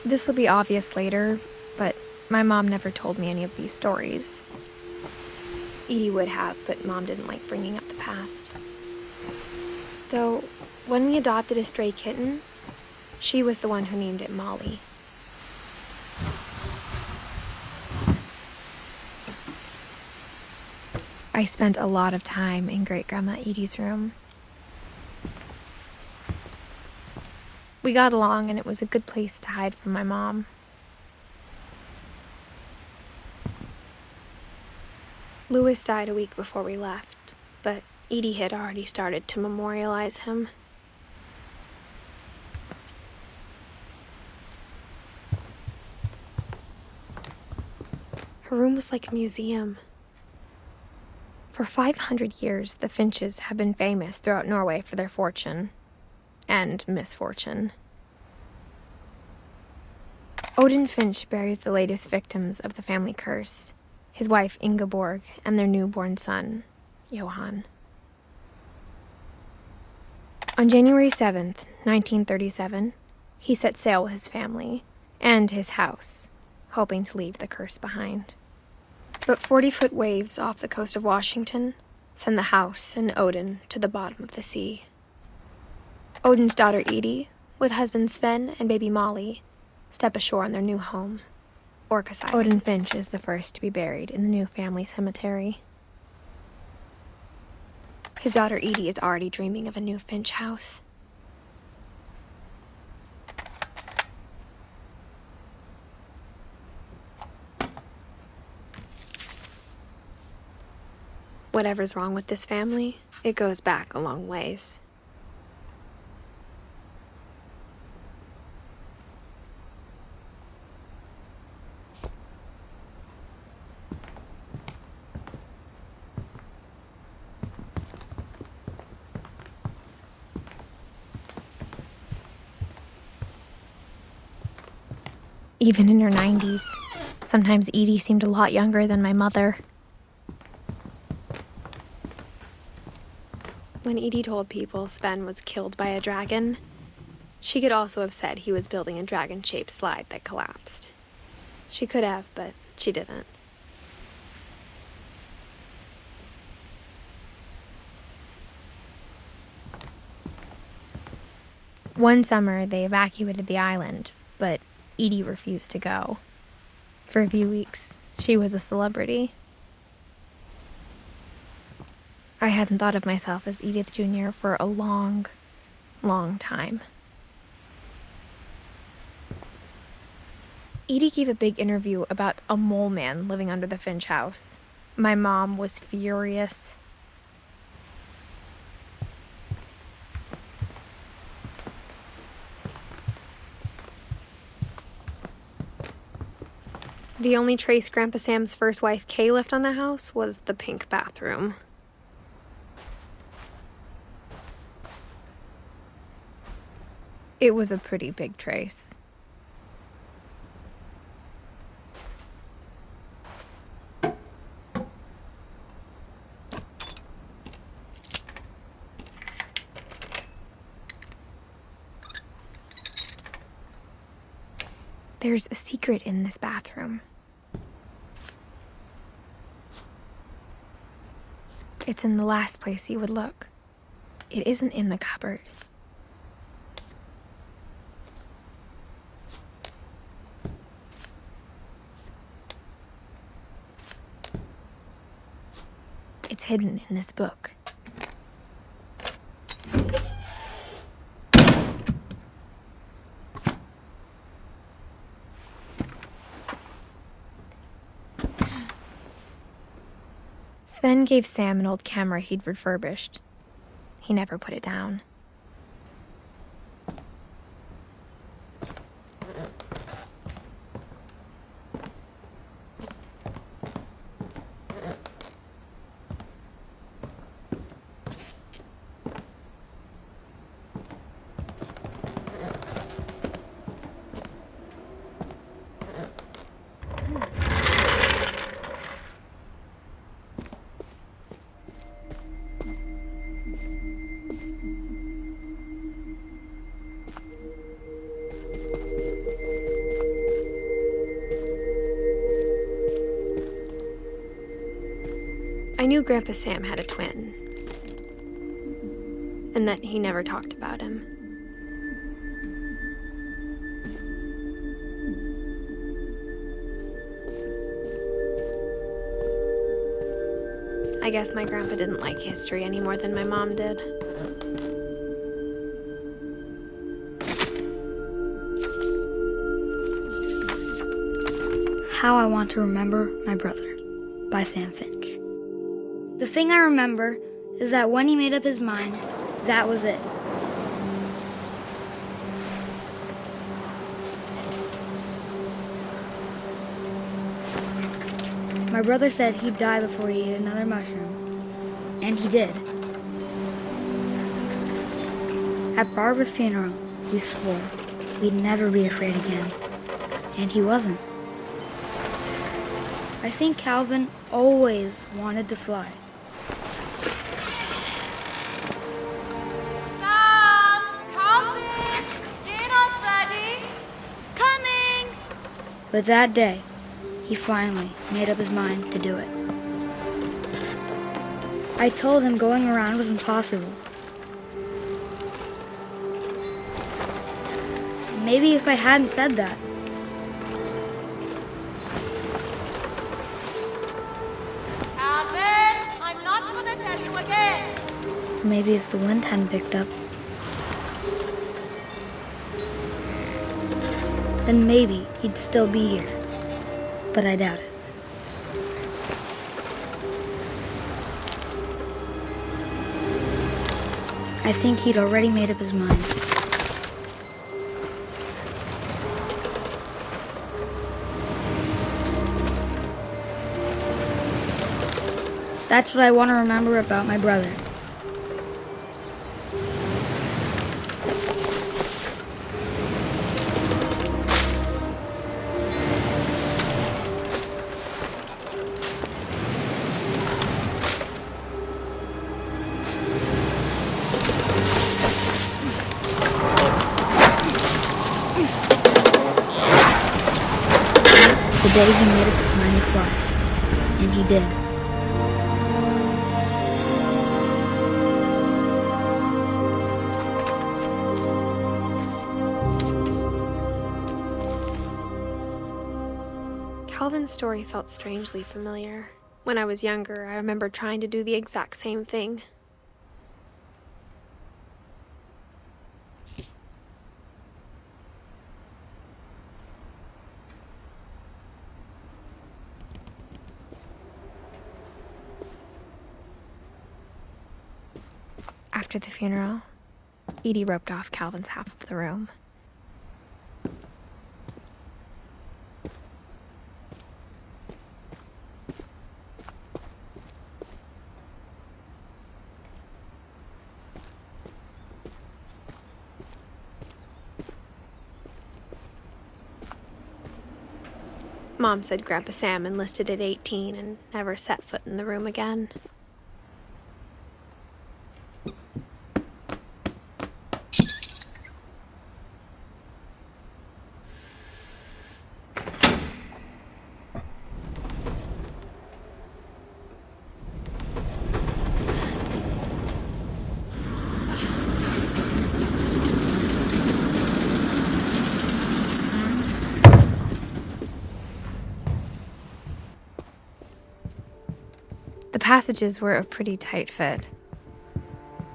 This will be obvious later, but my mom never told me any of these stories. Edie would have, but Mom didn't like bringing up the past. Though, when we adopted a stray kitten, she was the one who named it Molly. I spent a lot of time in Great-Grandma Edie's room. We got along, and it was a good place to hide from my mom. Louis died a week before we left, but Edie had already started to memorialize him. Her room was like a museum. For 500 years, the Finches have been famous throughout Norway for their fortune and misfortune. Odin Finch buries the latest victims of the family curse, his wife Ingeborg and their newborn son, Johan. On January 7th, 1937, he set sail with his family and his house, hoping to leave the curse behind. But 40-foot waves off the coast of Washington send the house and Odin to the bottom of the sea. Odin's daughter Edie, with husband Sven and baby Molly, step ashore on their new home, Orcas. Odin Finch is the first to be buried in the new family cemetery. His daughter Edie is already dreaming of a new Finch house. Whatever's wrong with this family, it goes back a long ways. Even in her 90s, sometimes Edie seemed a lot younger than my mother. When Edie told people Sven was killed by a dragon, she could also have said he was building a dragon-shaped slide that collapsed. She could have, but she didn't. One summer, they evacuated the island, but Edie refused to go. For a few weeks, she was a celebrity. I hadn't thought of myself as Edith Jr. for a long, long time. Edie gave a big interview about a mole man living under the Finch house. My mom was furious. The only trace Grandpa Sam's first wife, Kay, left on the house was the pink bathroom. It was a pretty big trace. There's a secret in this bathroom. It's in the last place you would look. It isn't in the cupboard. It's hidden in this book. Sven gave Sam an old camera he'd refurbished. He never put it down. I knew Grandpa Sam had a twin, and that he never talked about him. I guess my grandpa didn't like history any more than my mom did. How I Want to Remember My Brother by Sam Finch. The thing I remember is that when he made up his mind, that was it. My brother said he'd die before he ate another mushroom, and he did. At Barbara's funeral, we swore we'd never be afraid again, and he wasn't. I think Calvin always wanted to fly. Sam, come in. Dinner's ready. Coming. But that day, he finally made up his mind to do it. I told him going around was impossible. Maybe if I hadn't said that, Calvin, I'm not gonna tell you again. or maybe if the wind hadn't picked up, then maybe he'd still be here. But I doubt it. I think he'd already made up his mind. That's what I want to remember about my brother. The day he made up his mind to fly, and he did. Calvin's story felt strangely familiar. When I was younger, I remember trying to do the exact same thing. After the funeral, Edie roped off Calvin's half of the room. Mom said Grandpa Sam enlisted at 18 and never set foot in the room again. The passages were a pretty tight fit.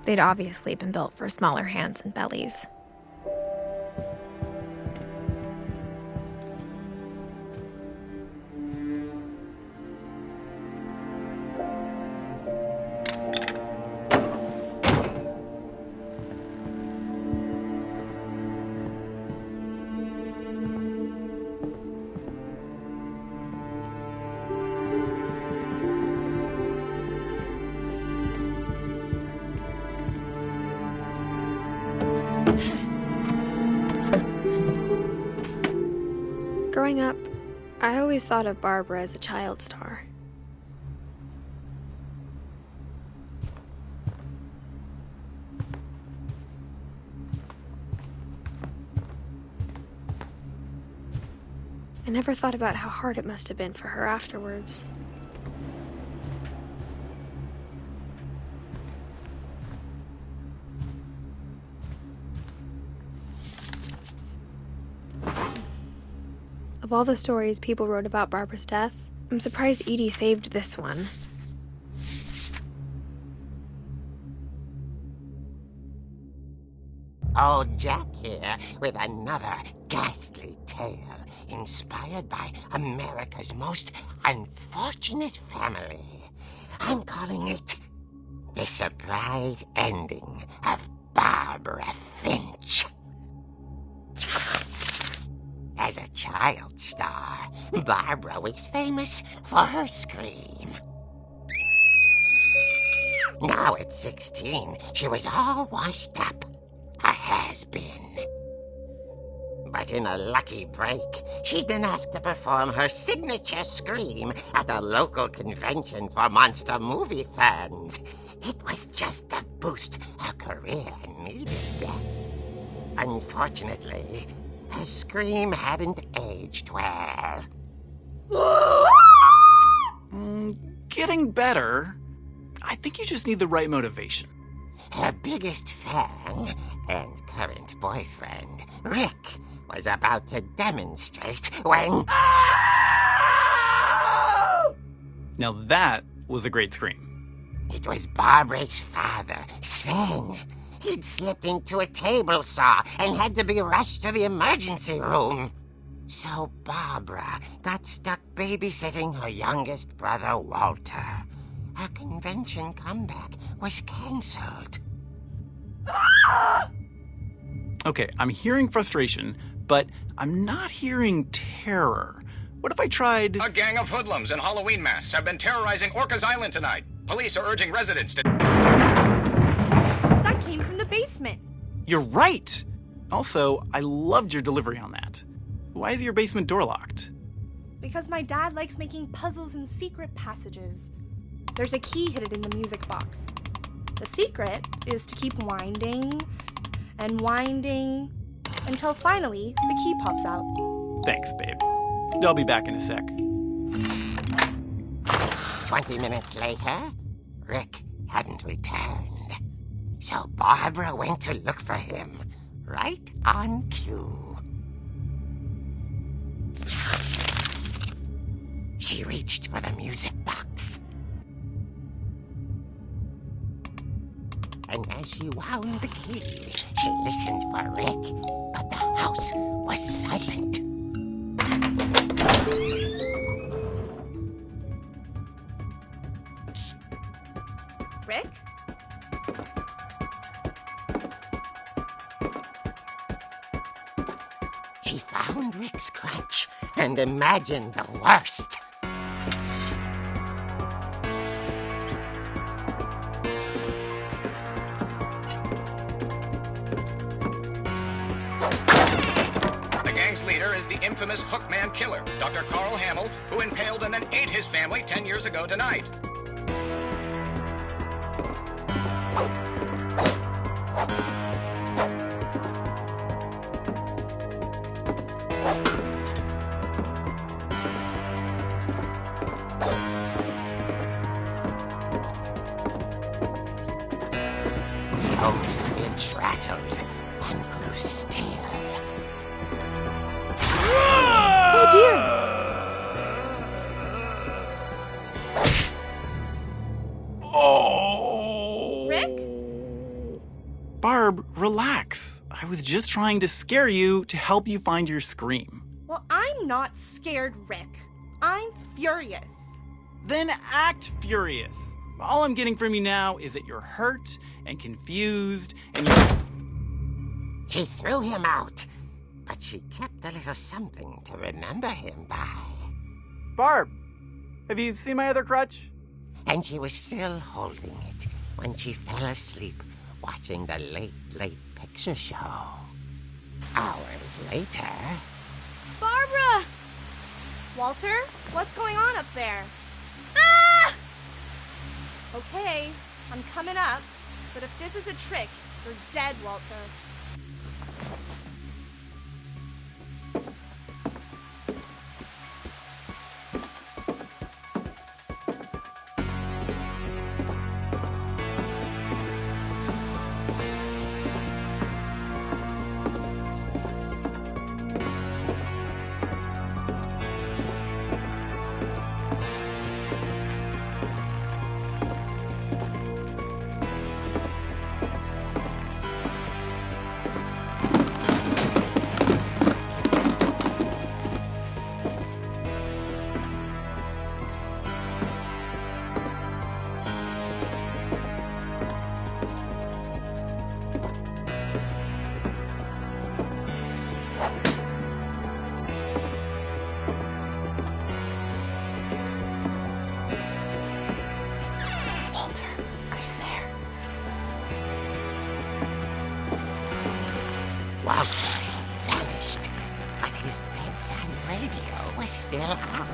They'd obviously been built for smaller hands and bellies. Growing up, I always thought of Barbara as a child star. I never thought about how hard it must have been for her afterwards. Of all the stories people wrote about Barbara's death, I'm surprised Edie saved this one. Old Jack here with another ghastly tale inspired by America's most unfortunate family. I'm calling it The Surprise Ending of Barbara Finch. As a child star, Barbara was famous for her scream. Now at 16, she was all washed up. A has-been. But in a lucky break, she'd been asked to perform her signature scream at a local convention for monster movie fans. It was just the boost her career needed. Unfortunately, her scream hadn't aged well. Getting better. I think you just need the right motivation. Her biggest fan and current boyfriend, Rick, was about to demonstrate when... Now that was a great scream. It was Barbara's father, Sven. He'd slipped into a table saw and had to be rushed to the emergency room. So Barbara got stuck babysitting her youngest brother, Walter. Her convention comeback was cancelled. Okay, I'm hearing frustration, but I'm not hearing terror. What if I tried... A gang of hoodlums in Halloween masks have been terrorizing Orcas Island tonight. Police are urging residents to... That came from the basement. You're right! Also, I loved your delivery on that. Why is your basement door locked? Because my dad likes making puzzles and secret passages. There's a key hidden in the music box. The secret is to keep winding and winding until finally the key pops out. Thanks, babe. I'll be back in a sec. 20 minutes later, Rick hadn't returned. So Barbara went to look for him, right on cue. She reached for the music box. And as she wound the key, she listened for Rick, but the house was silent. Rick? She found Rick's crutch and imagined the worst. The gang's leader is the infamous Hookman killer, Dr. Carl Hamill, who impaled and then ate his family 10 years ago tonight. The old Finch rattled and grew still. Oh dear! Oh! Rick? Barb, relax. I was just trying to scare you to help you find your scream. Well, I'm not scared, Rick. I'm furious. Then act furious. All I'm getting from you now is that you're hurt and confused and She threw him out, but she kept a little something to remember him by. Barb, have you seen my other crutch? And she was still holding it when she fell asleep watching the late picture show. Hours later... Barbara! Walter, what's going on up there? Ah! Okay, I'm coming up, but if this is a trick, you're dead, Walter. was still on.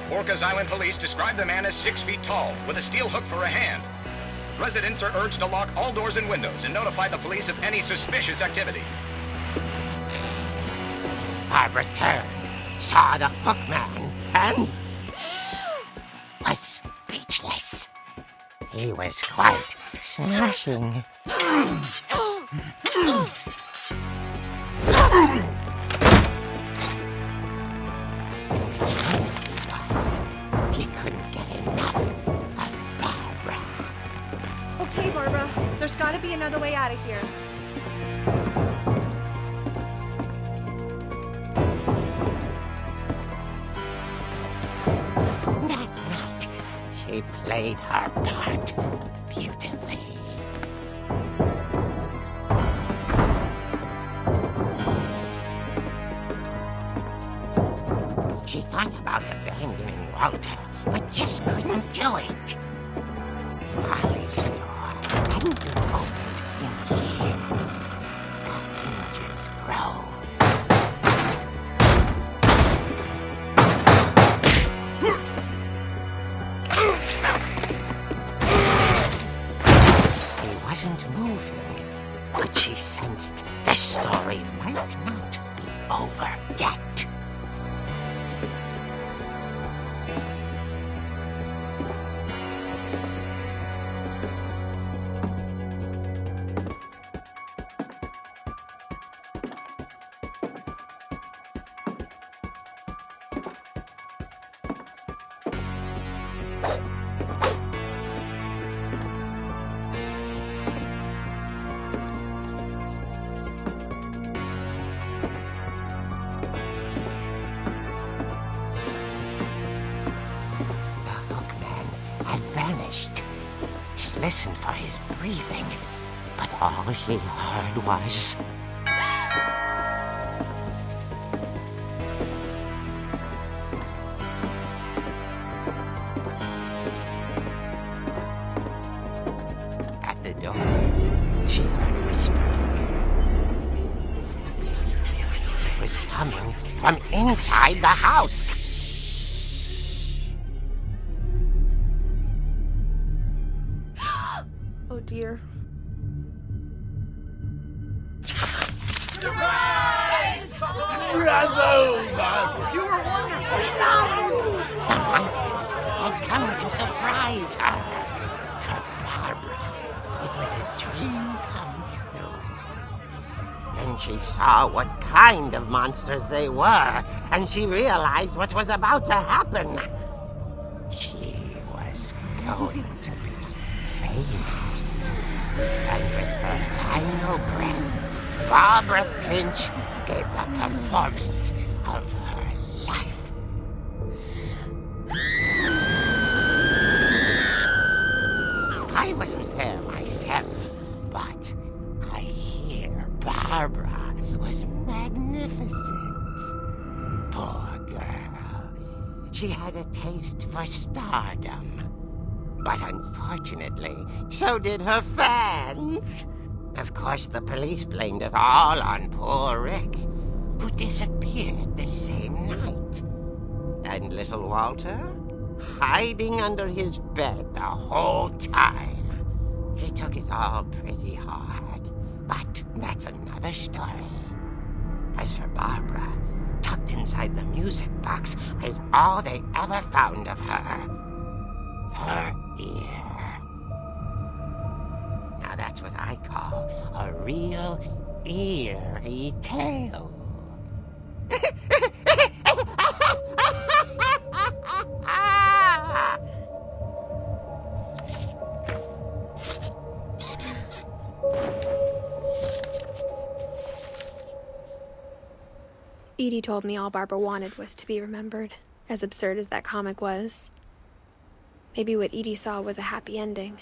Orcas Island police describe the man as 6 feet tall, with a steel hook for a hand. Residents are urged to lock all doors and windows and notify the police of any suspicious activity. Barbara turned, saw the hook man, and was speechless. He was quite smashing. He couldn't get enough of Barbara. Okay, Barbara, there's gotta be another way out of here. That night, she played her part beautifully. She thought about abandoning Walter, but just couldn't do it. Molly's door hadn't been opened in years. The hinges grow. He wasn't moving, but she sensed the story might not be over yet. Had vanished. She listened for his breathing, but all she heard was... At the door, she heard whispering. It was coming from inside the house. Oh dear. The monsters had come to surprise her. For Barbara, it was a dream come true. Then she saw what kind of monsters they were, and she realized what was about to happen. She was going to be famous. And with her final breath, Barbara Finch gave the performance of her life. I wasn't there myself, but I hear Barbara was magnificent. Poor girl. She had a taste for stardom. But unfortunately, so did her fans. Of course, the police blamed it all on poor Rick, who disappeared the same night. And little Walter? Hiding under his bed the whole time. He took it all pretty hard, but that's another story. As for Barbara, tucked inside the music box is all they ever found of her. Her ear. Now that's what I call a real eerie tale. Edie told me all Barbara wanted was to be remembered, as absurd as that comic was. Maybe what Edie saw was a happy ending.